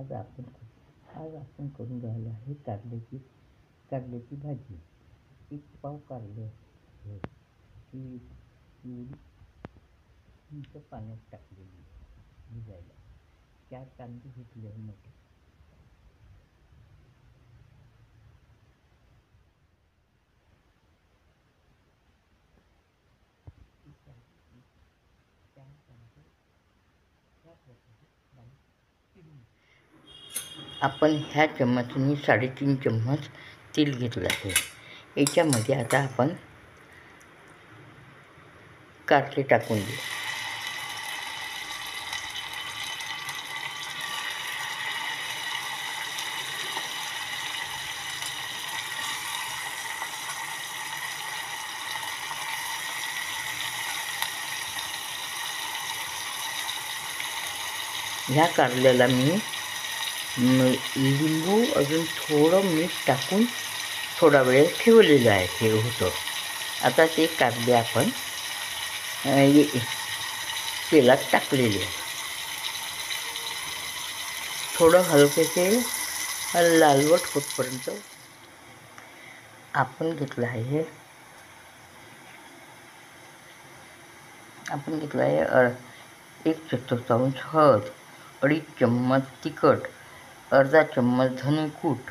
आज आपण करून राहिलो आहे कारल्याची भाजी. एक पाव कारले आहे. ती पिवळी चिंच पाण्यात टाकलेली भिजायला. 4 कांदे घेतले आहे मोठे. आपण ह्या चम्मचनी 3.5 चम्मच तेल घेतलं आहे. याच्यामध्ये आता आपण कारले टाकून देऊ. ह्या कारल्याला मी लिंबू अजून थोडं मीठ टाकून थोडा वेळ ठेवलेलं आहे. हे होतं. आता ते कारले आपण तेलात टाकलेले आहे. थोडं हलकेसे लालवट होतपर्यंत आपण घेतलं आहे 1/4 हळद, 2.5 चम्मच तिखट, अर्धा चम्मच धनेकूट,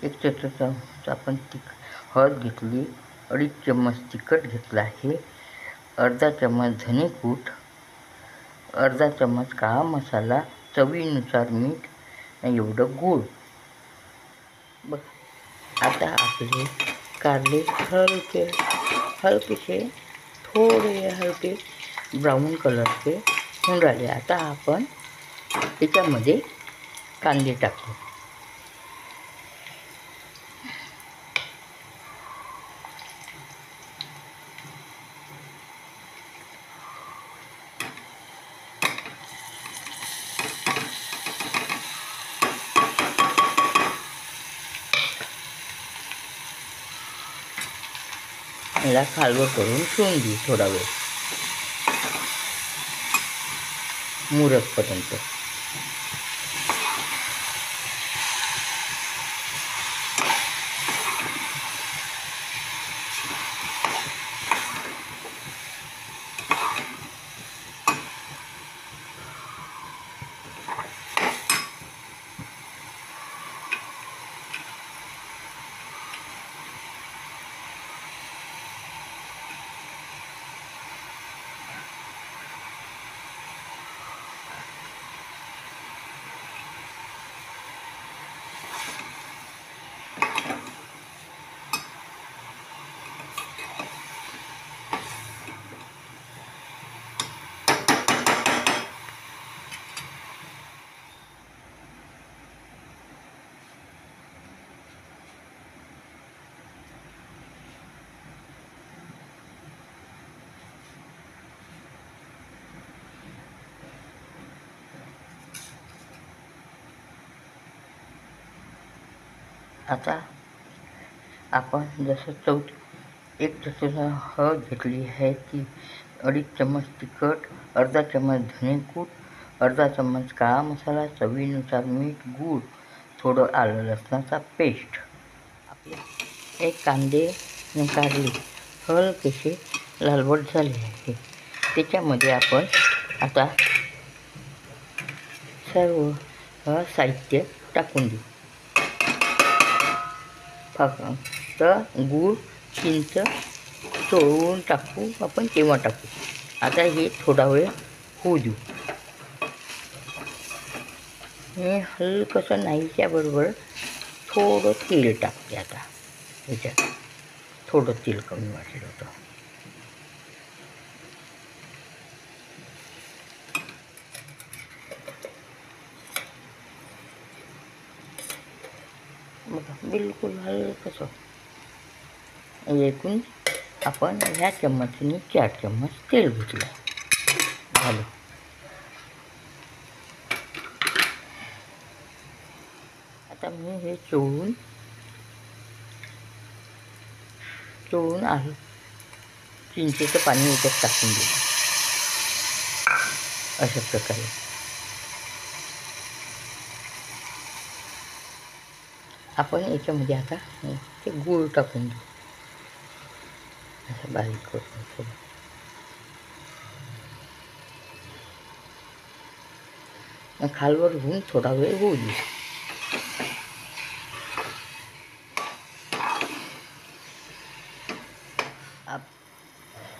एक चमचा आपण हळद घेतली, 2.5 चम्मच तिखट घेतलं आहे, अर्धा चम्मच धनेकूट, अर्धा चम्मच काळा मसाला, चवीनुसार मीठ, एवढं गूळ. बघ, आता आपले कारले हलकेसे हलके ब्राऊन कलरचे होऊन राहिले. आता आपण त्याच्यामध्ये कांदे टाकू. याला खालवर करून ठेवून देऊ थोडा वेळ मुरतपर्यंत. आता आपण जसं 1 चमचा हळद घेतली आहे, ती 2.5 चम्मच तिखट, अर्धा चम्मच धनेकूट, अर्धा चम्मच काळा मसाला, चवीनुसार मीठ, गूळ, थोडं आलं लसणाचा पेस्ट. आपले हे कांदे कारले हलकेसे लालवट झाले आहे. त्याच्यामध्ये आपण आता सर्व साहित्य टाकून देऊ. फक्त गूळ, चिंच चोळून टाकू आपण, तेव्हा टाकू. आता हे थोडा वेळ होऊ देऊ. हे हलकंसं नाहीच्याबरोबर थोडं तेल टाकते. आता ह्याच्यात थोडं तेल कमी वाटलं होतं. बघा, बिलकुल हलकंसं. एकूण आपण ह्या चम्मचनी 4 चम्मच तेल घेतलं. झालं. आता मी हे चोळून चिंचेचं पाणी याच्यात टाकून देऊ. अशा प्रकारे आपण याच्यामध्ये आता ते गूळ टाकून देऊ. असं बारीक करून थोडं. मग खालवर होऊन थोडा वेळ होऊ दे.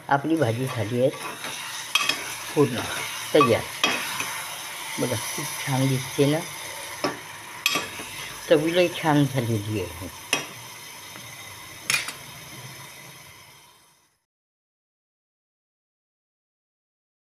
आपली भाजी झाली आहे पूर्ण तयार. बघा खूप छान दिसते ना, चवीलाही छान झालेली आहे.